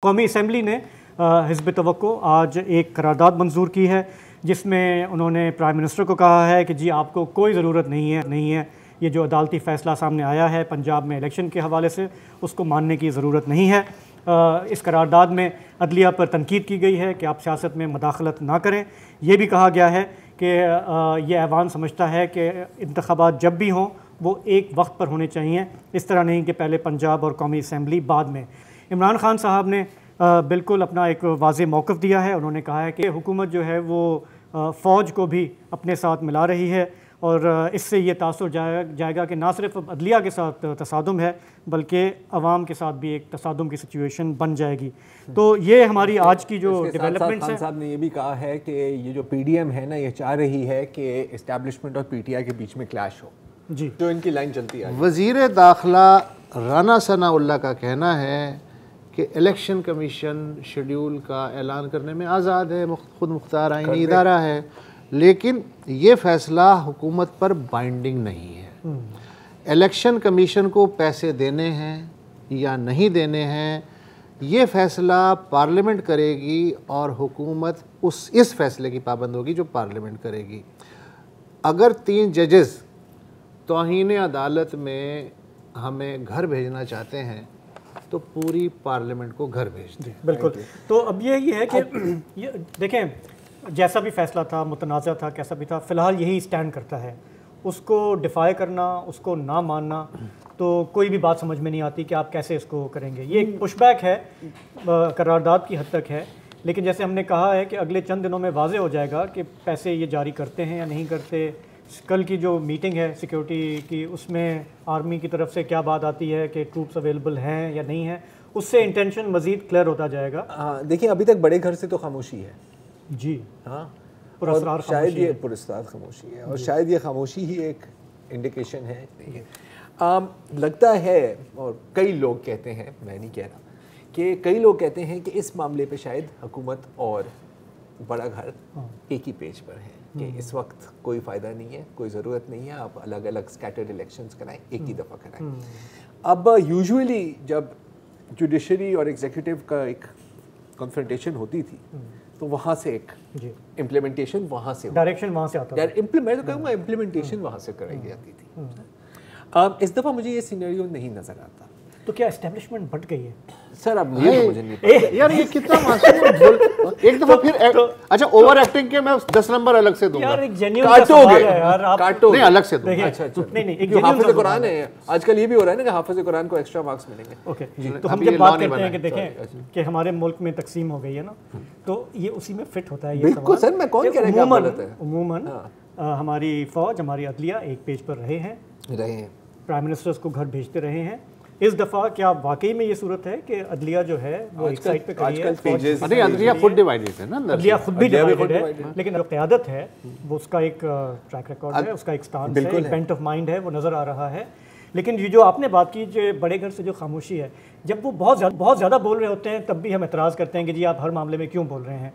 قومی اسمبلی نے حزب توقع آج ایک قرارداد منظور کی ہے جس میں انہوں نے پرائم منسٹر کو کہا ہے کہ جی آپ کو کوئی ضرورت نہیں ہے یہ جو عدالتی فیصلہ سامنے آیا ہے پنجاب میں الیکشن کے حوالے سے اس کو ماننے کی ضرورت نہیں ہے۔ اس قرارداد میں عدلیہ پر تنقید کی گئی ہے کہ آپ سیاست میں مداخلت نہ کریں۔ یہ بھی کہا گیا ہے کہ یہ ایوان سمجھتا ہے کہ انتخابات جب بھی ہوں وہ ایک وقت پر ہونے چاہیے، اس طرح نہیں کہ پہلے پنجاب اور قومی اسمبلی بعد میں۔ عمران خان صاحب نے بالکل اپنا ایک واضح موقف دیا ہے۔ انہوں نے کہا ہے کہ حکومت جو ہے وہ فوج کو بھی اپنے ساتھ ملا رہی ہے اور اس سے یہ تاثر جائے گا کہ نہ صرف عدلیہ کے ساتھ تصادم ہے بلکہ عوام کے ساتھ بھی ایک تصادم کی سچویشن بن جائے گی۔ تو یہ ہماری آج کی جو ڈیولپمنٹس ہیں۔ خان صاحب نے یہ بھی کہا ہے کہ یہ جو پی ڈی ایم ہے نا یہ چاہ رہی ہے کہ اسٹیبلشمنٹ اور پی ٹی آئی کے بیچ میں کلیش ہو، جی جو ان کی لائن چلتی ہے۔ وزیر داخلہ رانا ثناء اللہ کا کہنا ہے کہ الیکشن کمیشن شیڈیول کا اعلان کرنے میں آزاد ہے، خود مختار آئینی ادارہ ہے، لیکن یہ فیصلہ حکومت پر بائنڈنگ نہیں ہے۔ الیکشن کمیشن کو پیسے دینے ہیں یا نہیں دینے ہیں یہ فیصلہ پارلیمنٹ کرے گی اور حکومت اس فیصلے کی پابند ہوگی جو پارلیمنٹ کرے گی۔ اگر 3 ججز توہین عدالت میں ہمیں گھر بھیجنا چاہتے ہیں تو پوری پارلیمنٹ کو گھر بھیج دیں۔ بالکل۔ تو اب یہ ہے کہ دیکھیں جیسا بھی فیصلہ تھا، متنازع تھا، کیسا بھی تھا، فی الحال یہی اسٹینڈ کرتا ہے۔ اس کو ڈیفائی کرنا، اس کو نہ ماننا تو کوئی بھی بات سمجھ میں نہیں آتی کہ آپ کیسے اس کو کریں گے۔ یہ ایک پش بیک ہے، قرارداد کی حد تک ہے، لیکن جیسے ہم نے کہا ہے کہ اگلے چند دنوں میں واضح ہو جائے گا کہ پیسے یہ جاری کرتے ہیں یا نہیں کرتے۔ کل کی جو میٹنگ ہے سیکیورٹی کی اس میں آرمی کی طرف سے کیا بات آتی ہے کہ ٹروپس اویلیبل ہیں یا نہیں ہیں، اس سے انٹینشن مزید کلیئر ہوتا جائے گا۔ ہاں دیکھیں ابھی تک بڑے گھر سے تو خاموشی ہے، جی ہاں پراسرار شاید یہ پراسرار خاموشی ہے، اور شاید یہ خاموشی ہی ایک انڈیکیشن ہے۔ لگتا ہے اور کئی لوگ کہتے ہیں، میں نہیں کہہ رہا، کہ کئی لوگ کہتے ہیں کہ اس معاملے پہ شاید حکومت اور بڑا گھر ایک ہی پیج پر ہے کہ اس وقت کوئی فائدہ نہیں ہے، کوئی ضرورت نہیں ہے، آپ الگ الگ سکیٹرڈ الیکشنز کرائیں، ایک ہی دفعہ کرائیں۔ اب یوزولی جب جوڈیشری اور ایگزیکٹو کا ایک کنفرنٹیشن ہوتی تھی تو وہاں سے ایک امپلیمنٹیشن وہاں سے ڈائریکشن وہاں سے آتا ہے، میں تو کہوں گا امپلیمنٹیشن وہاں سے کرائی جاتی تھی۔ اس دفعہ مجھے یہ سینیریو نہیں نظر آتا۔ تو کیا اسٹیبلشمنٹ بٹ گئی ہے؟ سر اب یہ مجھے نہیں پتا یار یہ کتنا معصوم ایک دفعہ پھر اچھا اوور ایکٹنگ کے میں 10 نمبر الگ سے دوں گا یار ایک جینیون سوال ہے یار، آپ کاٹو نہیں الگ سے دوں گا۔ اچھا نہیں ایک جو حافظ قرآن ہے آج کل یہ بھی ہو رہا ہے نا کہ حافظ قرآن کو ایکسٹرا مارکس ملیں گے۔ اوکے تو ہم جب بات کرتے ہیں کہ دیکھیں کہ ہمارے ملک میں تقسیم ہو گئی ہے نا تو یہ اسی میں فٹ ہوتا ہے یہ بالکل سر، میں کون کہہ رہا ہے کہ عموماً ہماری فوج ہماری عدلیہ ایک پیج پر رہے ہیں، پرائم منسٹرز کو گھر بھیجتے رہے ہیں۔ اس دفعہ کیا واقعی میں یہ صورت ہے کہ عدلیہ جو ہے وہ ایک سائڈ پہ کھڑی ہے؟ عدلیہ خود ڈیوائیڈڈ ہے نا، عدلیہ خود بھی ڈیوائیڈڈ ہے، لیکن جو قیادت ہے وہ اس کا ایک ٹریک ریکارڈ ہے، اس کا ایک سٹانس ہے، ایک بینٹ آف مائنڈ ہے، وہ نظر آ رہا ہے۔ لیکن یہ جو آپ نے بات کی جو بڑے گھر سے جو خاموشی ہے، جب وہ بہت زیادہ بول رہے ہوتے ہیں تب بھی ہم اعتراض کرتے ہیں کہ جی آپ ہر معاملے میں کیوں بول رہے ہیں۔